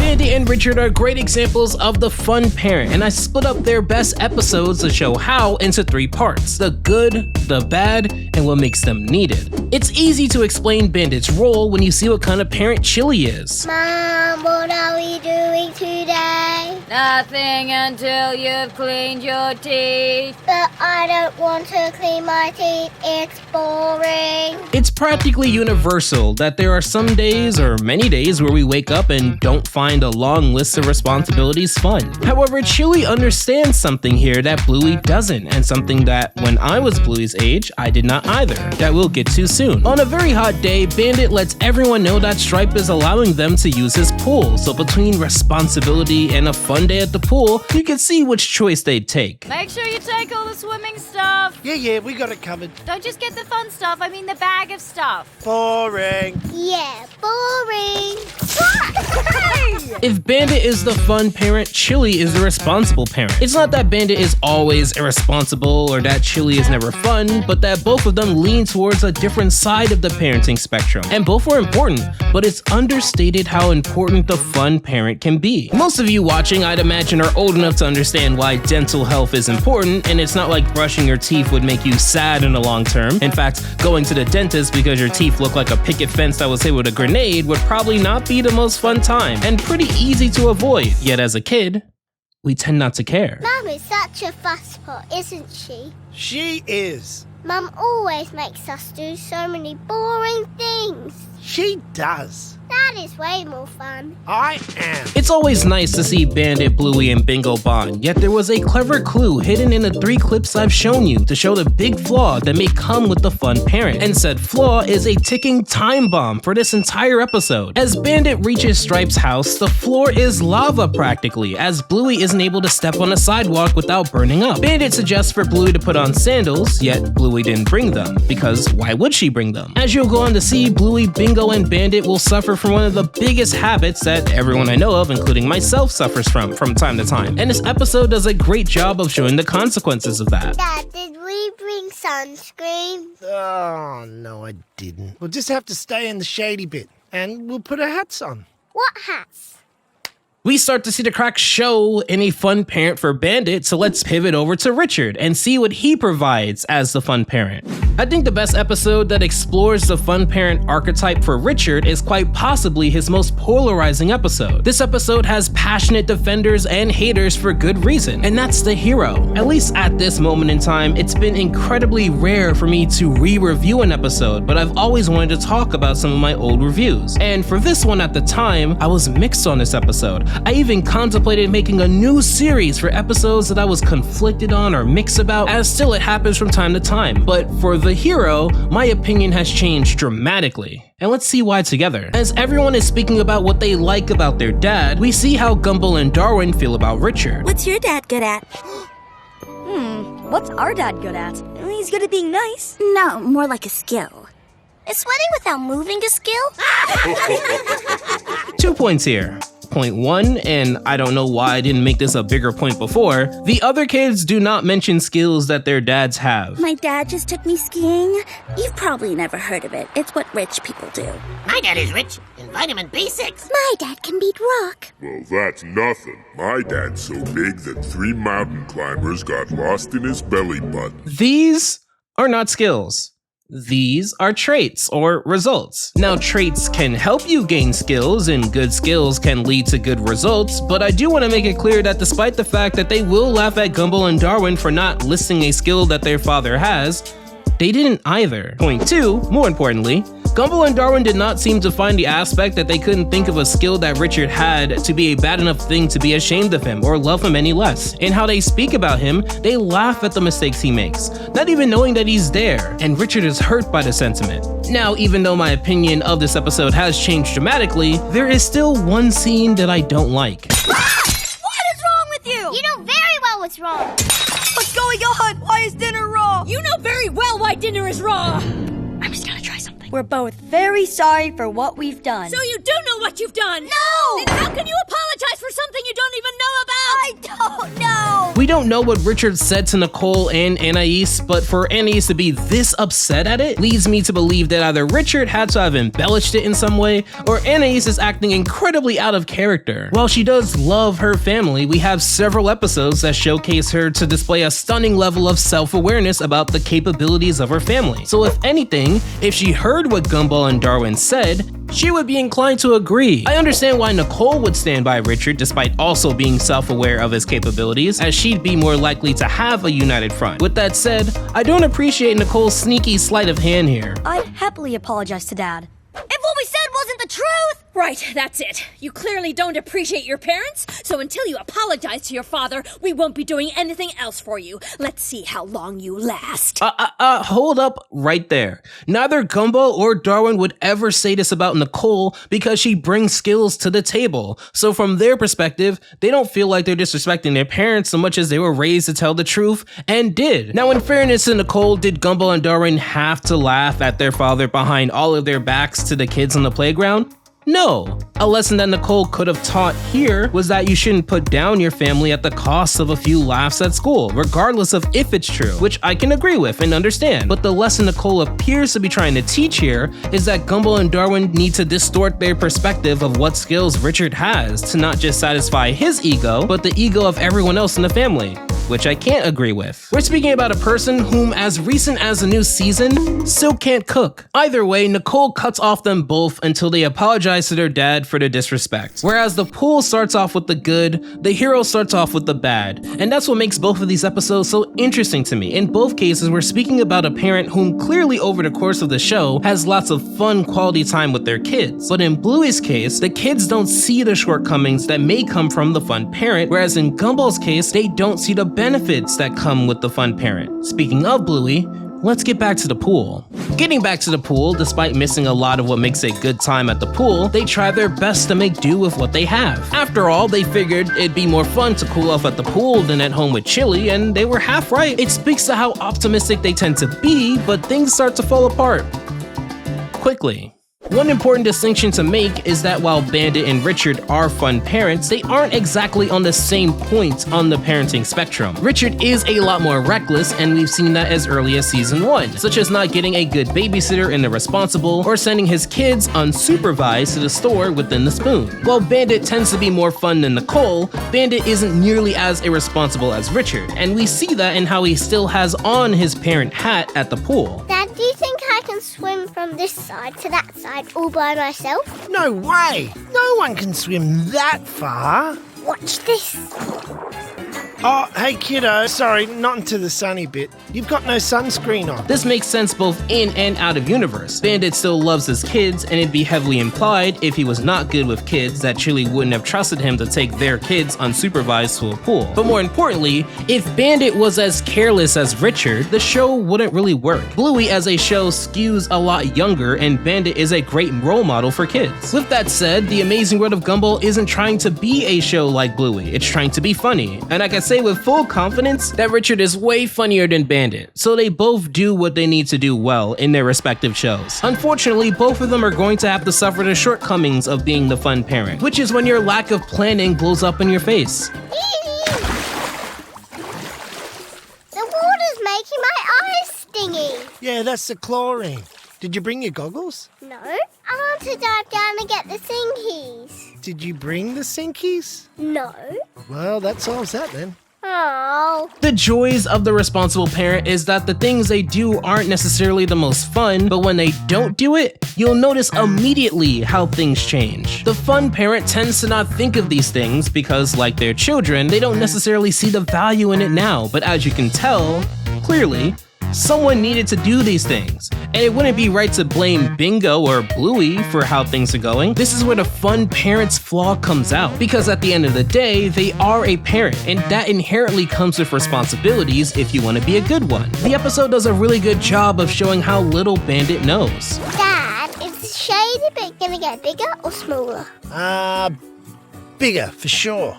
Bandit and Richard are great examples of the fun parent, and I split up their best episodes to show how into 3 parts: the good, the bad, and what makes them needed. It's easy to explain Bandit's role when you see what kind of parent Chili is. Mom, what are we doing today? Nothing until you've cleaned your teeth. But I don't want to clean my teeth, it's boring. It's practically universal that there are some days, or many days, where we wake up and don't find a long list of responsibilities fun. However, Chili understands something here that Bluey doesn't, and something that, when I was Bluey's age, I did not either, that we'll get to soon. On a very hot day, Bandit lets everyone know that Stripe is allowing them to use his pool, so between responsibility and a fun day at the pool, you can see which choice they'd take. Make sure you take all the swimming stuff. Yeah, we got it covered. Don't just get the fun stuff, I mean the bag of stuff. Boring. Yeah, boring. If Bandit is the fun parent, Chili is the responsible parent. It's not that Bandit is always irresponsible or that Chili is never fun, but that both of them lean towards a different side of the parenting spectrum. And both are important, but it's understated how important the fun parent can be. Most of you watching, I'd imagine, are old enough to understand why dental health is important, and it's not like brushing your teeth would make you sad in the long term. In fact, going to the dentist because your teeth look like a picket fence that was hit with a grenade would probably not be the most fun time, and pretty easy to avoid. Yet as a kid, we tend not to care. Mum is such a fusspot, isn't she? She is. Mum always makes us do so many boring things. She does. That is way more fun. I am. It's always nice to see Bandit, Bluey, and Bingo bond, yet there was a clever clue hidden in the 3 clips I've shown you to show the big flaw that may come with the fun parent. And said flaw is a ticking time bomb for this entire episode. As Bandit reaches Stripe's house, the floor is lava practically, as Bluey isn't able to step on the sidewalk without burning up. Bandit suggests for Bluey to put on sandals, yet Bluey didn't bring them, because why would she bring them? As you'll go on to see, Bluey, Bingo, and Bandit will suffer from one of the biggest habits that everyone I know of, including myself, suffers from time to time. And this episode does a great job of showing the consequences of that. Dad, did we bring sunscreen? Oh, no, I didn't. We'll just have to stay in the shady bit, and we'll put our hats on. What hats? We start to see the cracks show in a fun parent for Bandit, so let's pivot over to Richard and see what he provides as the fun parent. I think the best episode that explores the fun parent archetype for Richard is quite possibly his most polarizing episode. This episode has passionate defenders and haters for good reason, and that's the hero. At least at this moment in time, it's been incredibly rare for me to re-review an episode, but I've always wanted to talk about some of my old reviews. And for this one at the time, I was mixed on this episode. I even contemplated making a new series for episodes that I was conflicted on or mixed about, as still it happens from time to time. But for the hero, my opinion has changed dramatically. And let's see why together. As everyone is speaking about what they like about their dad, we see how Gumball and Darwin feel about Richard. What's your dad good at? What's our dad good at? He's good at being nice. No, more like a skill. Is sweating without moving a skill? 2 points here. Point 1, and I don't know why I didn't make this a bigger point before, the other kids do not mention skills that their dads have. My dad just took me skiing. You've probably never heard of it. It's what rich people do. My dad is rich in vitamin B6. My dad can beat rock. Well, that's nothing. My dad's so big that 3 mountain climbers got lost in his belly button. These are not skills. These are traits or results. Now, traits can help you gain skills, and good skills can lead to good results, but I do want to make it clear that despite the fact that they will laugh at Gumball and Darwin for not listing a skill that their father has, they didn't either. Point 2, more importantly, Gumball and Darwin did not seem to find the aspect that they couldn't think of a skill that Richard had to be a bad enough thing to be ashamed of him or love him any less. In how they speak about him, they laugh at the mistakes he makes, not even knowing that he's there, and Richard is hurt by the sentiment. Now, even though my opinion of this episode has changed dramatically, there is still one scene that I don't like. What is wrong with you? You know very well what's wrong. What's going on? Why is dinner raw? You know very well why dinner is raw. I'm just gonna try something. We're both very sorry for what we've done. So you do know what you've done? No! Then how can you apologize for something you don't even know about? I don't know! We don't know what Richard said to Nicole and Anais, but for Anais to be this upset at it leads me to believe that either Richard had to have embellished it in some way, or Anais is acting incredibly out of character. While she does love her family, we have several episodes that showcase her to display a stunning level of self-awareness about the capabilities of her family. So if anything, if she heard what Gumball and Darwin said, she would be inclined to agree. I understand why Nicole would stand by Richard despite also being self-aware of his capabilities, as she'd be more likely to have a united front. With that said, I don't appreciate Nicole's sneaky sleight of hand here. I'd happily apologize to Dad. If what we said wasn't the truth! Right, that's it. You clearly don't appreciate your parents, so until you apologize to your father, we won't be doing anything else for you. Let's see how long you last. Hold up right there. Neither Gumball or Darwin would ever say this about Nicole because she brings skills to the table. So from their perspective, they don't feel like they're disrespecting their parents so much as they were raised to tell the truth, and did. Now, in fairness to Nicole, did Gumball and Darwin have to laugh at their father behind all of their backs to the kids on the playground? No. A lesson that Nicole could have taught here was that you shouldn't put down your family at the cost of a few laughs at school, regardless of if it's true, which I can agree with and understand. But the lesson Nicole appears to be trying to teach here is that Gumball and Darwin need to distort their perspective of what skills Richard has to not just satisfy his ego, but the ego of everyone else in the family, which I can't agree with. We're speaking about a person whom, as recent as the new season, still can't cook. Either way, Nicole cuts off them both until they apologize to their dad for their disrespect. Whereas the pool starts off with the good, the hero starts off with the bad. And that's what makes both of these episodes so interesting to me. In both cases, we're speaking about a parent whom clearly over the course of the show has lots of fun quality time with their kids. But in Bluey's case, the kids don't see the shortcomings that may come from the fun parent, whereas in Gumball's case, they don't see the benefits that come with the fun parent. Speaking of Bluey, let's get back to the pool. Getting back to the pool, despite missing a lot of what makes a good time at the pool, they try their best to make do with what they have. After all, they figured it'd be more fun to cool off at the pool than at home with Chili, and they were half right. It speaks to how optimistic they tend to be, but things start to fall apart quickly. One important distinction to make is that while Bandit and Richard are fun parents, they aren't exactly on the same point on the parenting spectrum. Richard is a lot more reckless, and we've seen that as early as season 1, such as not getting a good babysitter in the responsible, or sending his kids unsupervised to the store within the spoon. While Bandit tends to be more fun than Nicole, Bandit isn't nearly as irresponsible as Richard, and we see that in how he still has on his parent hat at the pool. Dad, do you think I can swim from this side to that side all by myself? No way! No one can swim that far. Watch this. Oh, hey kiddo, sorry, not into the sunny bit. You've got no sunscreen on. This makes sense both in and out of universe. Bandit still loves his kids, and it'd be heavily implied if he was not good with kids that Chili wouldn't have trusted him to take their kids unsupervised to a pool. But more importantly, if Bandit was as careless as Richard, the show wouldn't really work. Bluey as a show skews a lot younger, and Bandit is a great role model for kids. With that said, The Amazing World of Gumball isn't trying to be a show like Bluey, it's trying to be funny. And I can say with full confidence that Richard is way funnier than Bandit, so they both do what they need to do well in their respective shows. Unfortunately, both of them are going to have to suffer the shortcomings of being the fun parent, which is when your lack of planning blows up in your face. The water's making my eyes stingy. Yeah, that's the chlorine. Did you bring your goggles? No, I want to dive down and get the sinkies. Did you bring the sinkies? No. Well, that solves that then. Oh. The joys of the responsible parent is that the things they do aren't necessarily the most fun, but when they don't do it, you'll notice immediately how things change. The fun parent tends to not think of these things because, like their children, they don't necessarily see the value in it now, but as you can tell, clearly, someone needed to do these things. And it wouldn't be right to blame Bingo or Bluey for how things are going. This is where the fun parent's flaw comes out. Because at the end of the day, they are a parent, and that inherently comes with responsibilities if you want to be a good one. The episode does a really good job of showing how little Bandit knows. Dad, is the shady bit gonna get bigger or smaller? Bigger, for sure.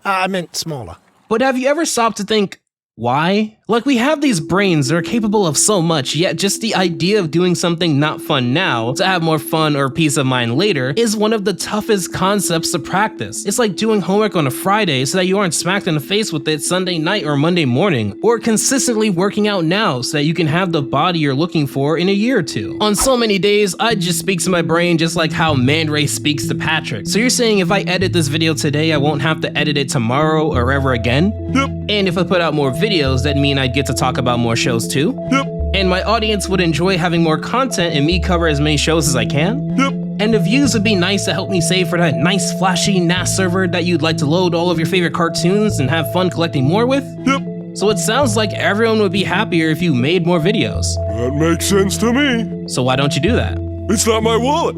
I meant smaller. But have you ever stopped to think, why? Like, we have these brains that are capable of so much, yet just the idea of doing something not fun now to have more fun or peace of mind later is one of the toughest concepts to practice. It's like doing homework on a Friday so that you aren't smacked in the face with it Sunday night or Monday morning, or consistently working out now so that you can have the body you're looking for in a year or two. On so many days, I just speak to my brain just like how Man Ray speaks to Patrick. So you're saying if I edit this video today, I won't have to edit it tomorrow or ever again? Yep. And if I put out more videos, that mean I'd get to talk about more shows too? Yep. And my audience would enjoy having more content and me cover as many shows as I can? Yep. And the views would be nice to help me save for that nice flashy NAS server that you'd like to load all of your favorite cartoons and have fun collecting more with? Yep. So it sounds like everyone would be happier if you made more videos. That makes sense to me. So why don't you do that? It's not my wallet.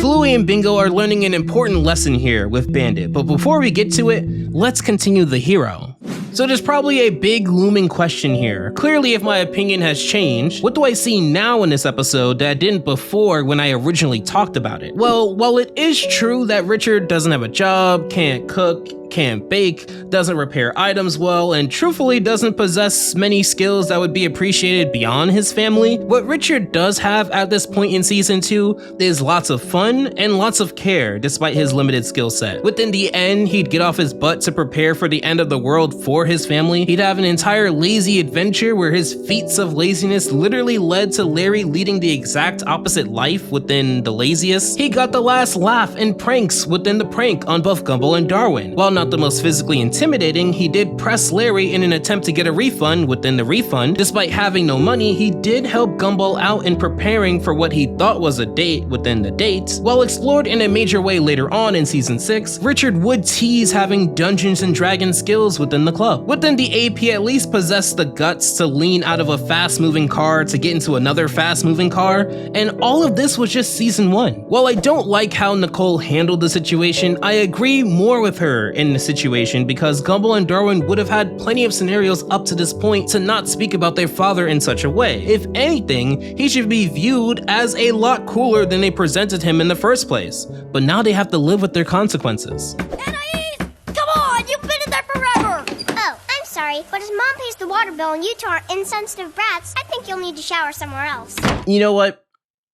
Bluey and Bingo are learning an important lesson here with Bandit, but before we get to it, let's continue the hero. So there's probably a big looming question here. Clearly, if my opinion has changed, what do I see now in this episode that I didn't before when I originally talked about it? Well, while it is true that Richard doesn't have a job, can't cook, can't bake, doesn't repair items well, and truthfully doesn't possess many skills that would be appreciated beyond his family, what Richard does have at this point in season 2 is lots of fun and lots of care despite his limited skill set. Within the end, he'd get off his butt to prepare for the end of the world for his family. He'd have an entire lazy adventure where his feats of laziness literally led to Larry leading the exact opposite life within the laziest. He got the last laugh and pranks within the prank on both Gumball and Darwin. While not the most physically intimidating, he did press Larry in an attempt to get a refund within the refund. Despite having no money, he did help Gumball out in preparing for what he thought was a date within the date. While explored in a major way later on in season 6, Richard would tease having Dungeons and Dragons skills within the club. Within the AP, at least possessed the guts to lean out of a fast-moving car to get into another fast-moving car, and all of this was just season 1. While I don't like how Nicole handled the situation, I agree more with her in the situation because Gumball and Darwin would have had plenty of scenarios up to this point to not speak about their father in such a way. If anything, he should be viewed as a lot cooler than they presented him in the first place. But now they have to live with their consequences. Anais! Come on! You've been in there forever! Oh, I'm sorry, but as Mom pays the water bill and you two are insensitive brats, I think you'll need to shower somewhere else. You know what?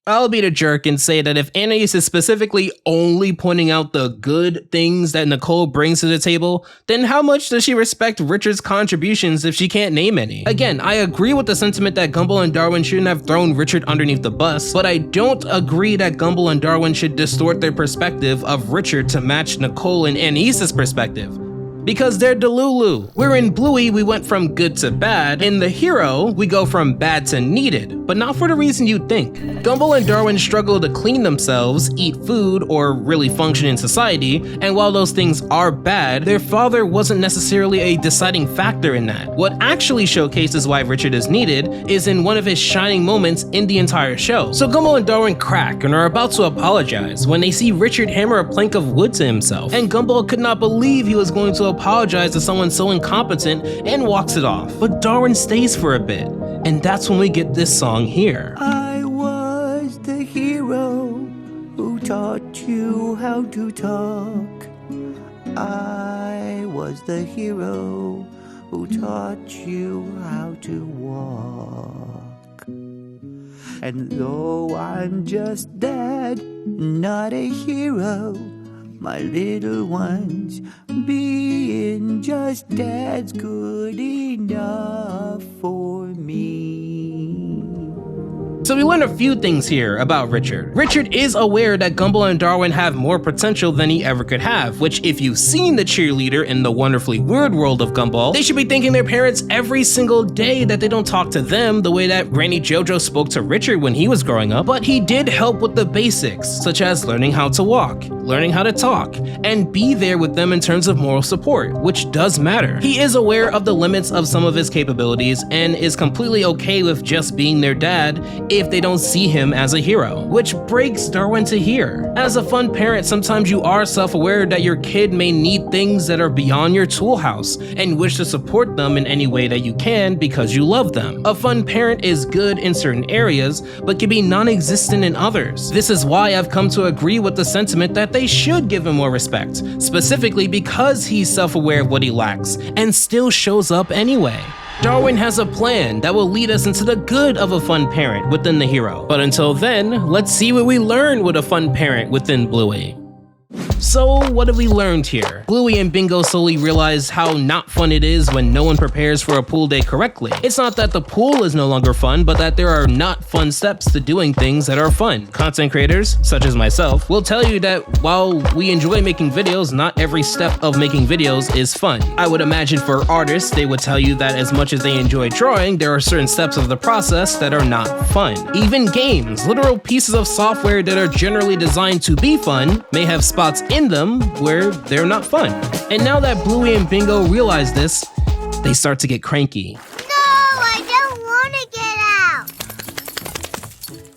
I'll be the jerk and say that if Anais is specifically only pointing out the good things that Nicole brings to the table, then how much does she respect Richard's contributions if she can't name any? Again, I agree with the sentiment that Gumball and Darwin shouldn't have thrown Richard underneath the bus, but I don't agree that Gumball and Darwin should distort their perspective of Richard to match Nicole and Anais's perspective. Because they're Delulu. Where in Bluey, we went from good to bad. In The Hero, we go from bad to needed, but not for the reason you'd think. Gumball and Darwin struggle to clean themselves, eat food, or really function in society, and while those things are bad, their father wasn't necessarily a deciding factor in that. What actually showcases why Richard is needed is in one of his shining moments in the entire show. So Gumball and Darwin crack and are about to apologize when they see Richard hammer a plank of wood to himself, and Gumball could not believe he was going to apologize to someone so incompetent and walks it off. But Darwin stays for a bit, and that's when we get this song here. I was the hero who taught you how to talk. I was the hero who taught you how to walk. And though I'm just dad, not a hero, my little ones, being just dad's good enough for me. So we learn a few things here about Richard. Richard is aware that Gumball and Darwin have more potential than he ever could have, which if you've seen the cheerleader in the wonderfully weird world of Gumball, they should be thanking their parents every single day that they don't talk to them the way that Granny JoJo spoke to Richard when he was growing up. But he did help with the basics, such as learning how to walk, learning how to talk, and be there with them in terms of moral support, which does matter. He is aware of the limits of some of his capabilities and is completely okay with just being their dad if they don't see him as a hero, which breaks Darwin to hear. As a fun parent, sometimes you are self-aware that your kid may need things that are beyond your tool house and wish to support them in any way that you can because you love them. A fun parent is good in certain areas, but can be non-existent in others. This is why I've come to agree with the sentiment that they should give him more respect, specifically because he's self-aware of what he lacks, and still shows up anyway. Darwin has a plan that will lead us into the good of a fun parent within the hero. But until then, let's see what we learn with a fun parent within Bluey. So what have we learned here? Bluey and Bingo slowly realize how not fun it is when no one prepares for a pool day correctly. It's not that the pool is no longer fun, but that there are not fun steps to doing things that are fun. Content creators, such as myself, will tell you that while we enjoy making videos, not every step of making videos is fun. I would imagine for artists, they would tell you that as much as they enjoy drawing, there are certain steps of the process that are not fun. Even games, literal pieces of software that are generally designed to be fun, may have spots in them where they're not fun. And now that Bluey and Bingo realize this, they start to get cranky. No, I don't want to get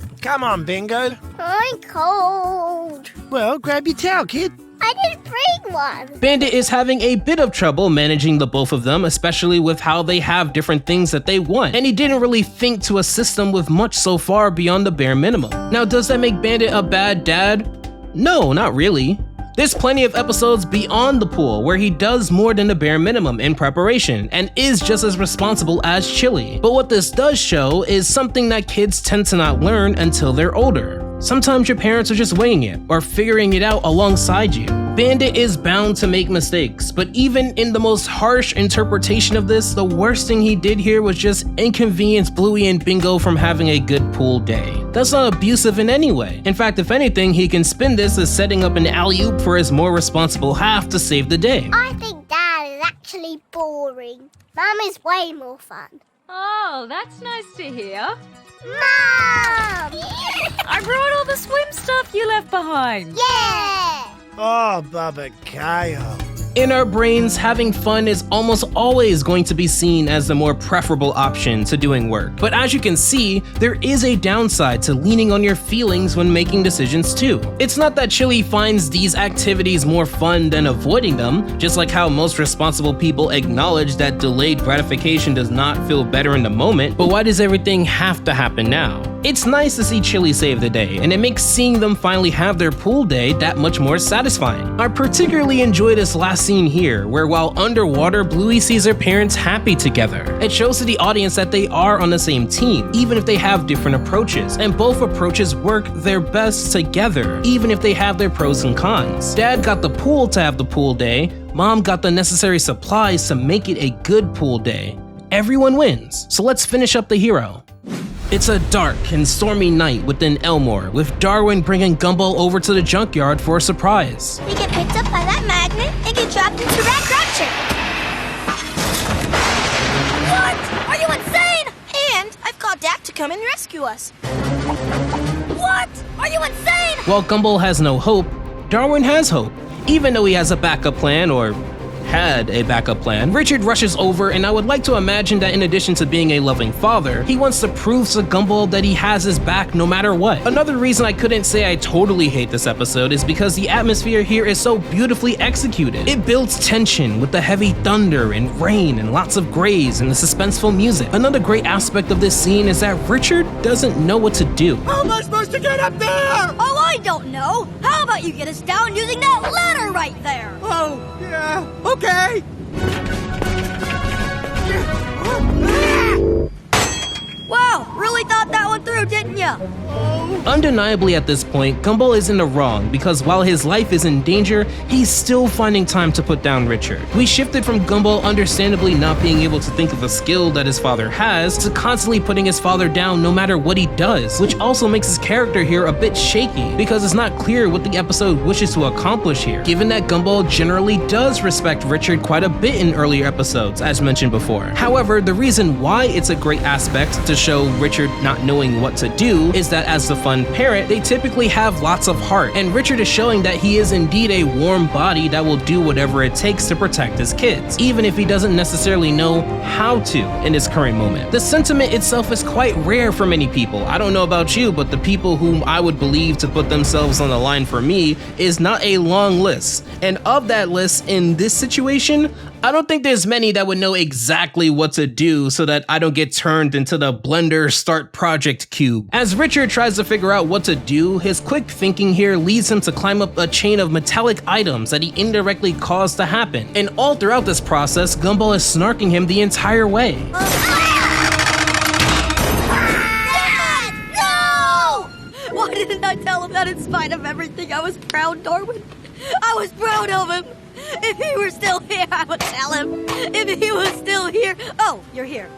out. Come on, Bingo. I'm cold. Well, grab your towel, kid. I didn't bring one. Bandit is having a bit of trouble managing the both of them, especially with how they have different things that they want, and he didn't really think to assist them with much so far beyond the bare minimum. Now, does that make Bandit a bad dad? No, not really. There's plenty of episodes beyond the pool where he does more than the bare minimum in preparation and is just as responsible as Chili. But what this does show is something that kids tend to not learn until they're older. Sometimes your parents are just winging it or figuring it out alongside you. Bandit is bound to make mistakes, but even in the most harsh interpretation of this, the worst thing he did here was just inconvenience Bluey and Bingo from having a good pool day. That's not abusive in any way. In fact, if anything, he can spin this as setting up an alley-oop for his more responsible half to save the day. I think Dad is actually boring. Mum is way more fun. Oh, that's nice to hear. Mom! I brought all the swim stuff you left behind. Yeah! Oh, Bubba Kyle. In our brains, having fun is almost always going to be seen as the more preferable option to doing work. But as you can see, there is a downside to leaning on your feelings when making decisions too. It's not that Chili finds these activities more fun than avoiding them, just like how most responsible people acknowledge that delayed gratification does not feel better in the moment, but why does everything have to happen now? It's nice to see Chili save the day, and it makes seeing them finally have their pool day that much more satisfying. I particularly enjoy this last scene here, where while underwater, Bluey sees her parents happy together. It shows to the audience that they are on the same team, even if they have different approaches, and both approaches work their best together, even if they have their pros and cons. Dad got the pool to have the pool day, Mom got the necessary supplies to make it a good pool day. Everyone wins, so let's finish up the hero. It's a dark and stormy night within Elmore, with Darwin bringing Gumball over to the junkyard for a surprise. We get picked up by that magnet and get dropped into that structure. What? Are you insane? And I've called Dak to come and rescue us. What? Are you insane? While Gumball has no hope, Darwin has hope, even though he has a backup plan, or had a backup plan. Richard rushes over, and I would like to imagine that in addition to being a loving father, he wants to prove to Gumball that he has his back no matter what. Another reason I couldn't say I totally hate this episode is because the atmosphere here is so beautifully executed. It builds tension with the heavy thunder and rain and lots of grays and the suspenseful music. Another great aspect of this scene is that Richard doesn't know what to do. How am I supposed to get up there? Oh, I don't know. How about you get us down using that ladder right there? Oh, yeah, okay. Wow, really thought that one through, didn't ya? Undeniably at this point, Gumball is in the wrong because while his life is in danger, he's still finding time to put down Richard. We shifted from Gumball understandably not being able to think of a skill that his father has to constantly putting his father down no matter what he does, which also makes his character here a bit shaky because it's not clear what the episode wishes to accomplish here, given that Gumball generally does respect Richard quite a bit in earlier episodes, as mentioned before. However, the reason why it's a great aspect to show Richard not knowing what to do is that as the fun parent, they typically have lots of heart, and Richard is showing that he is indeed a warm body that will do whatever it takes to protect his kids, even if he doesn't necessarily know how to in his current moment. The sentiment itself is quite rare for many people. I don't know about you, but the people whom I would believe to put themselves on the line for me is not a long list. And of that list, in this situation, I don't think there's many that would know exactly what to do so that I don't get turned into the Blender Start Project cube. As Richard tries to figure out what to do, his quick thinking here leads him to climb up a chain of metallic items that he indirectly caused to happen. And all throughout this process, Gumball is snarking him the entire way. Dad, no! Why didn't I tell him that in spite of everything I was proud, Darwin? I was proud of him. If he were still here, I would tell him. If he was still here. Oh, you're here.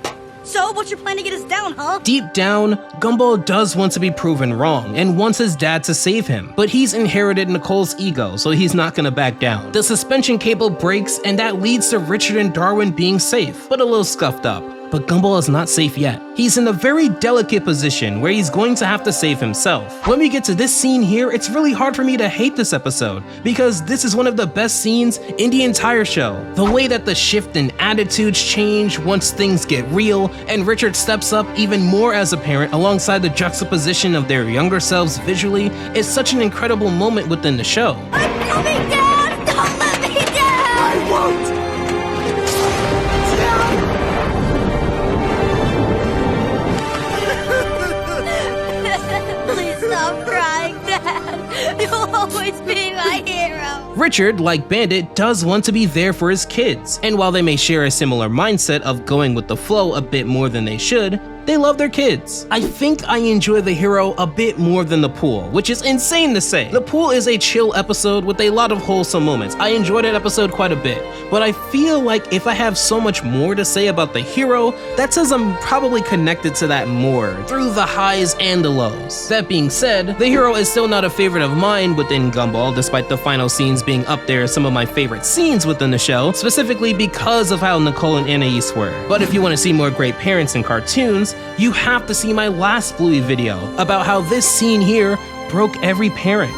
So, what's your plan to get us down, huh? Deep down, Gumball does want to be proven wrong and wants his dad to save him, but he's inherited Nicole's ego, so he's not gonna back down. The suspension cable breaks, and that leads to Richard and Darwin being safe, but a little scuffed up. But Gumball is not safe yet. He's in a very delicate position where he's going to have to save himself. When we get to this scene here, it's really hard for me to hate this episode, because this is one of the best scenes in the entire show. The way that the shift in attitudes change once things get real, and Richard steps up even more as a parent alongside the juxtaposition of their younger selves visually, is such an incredible moment within the show. I'm coming down! Don't let me down! I won't! Please stop crying, Dad. You'll always be my hero. Richard, like Bandit, does want to be there for his kids, and while they may share a similar mindset of going with the flow a bit more than they should, they love their kids. I think I enjoy the hero a bit more than the pool, which is insane to say. The pool is a chill episode with a lot of wholesome moments. I enjoyed that episode quite a bit, but I feel like if I have so much more to say about the hero, that says I'm probably connected to that more, through the highs and the lows. That being said, the hero is still not a favorite of mine within Gumball, despite the final scenes being up there as some of my favorite scenes within the show, specifically because of how Nicole and Anais were. But if you want to see more great parents in cartoons, you have to see my last Bluey video about how this scene here broke every parent.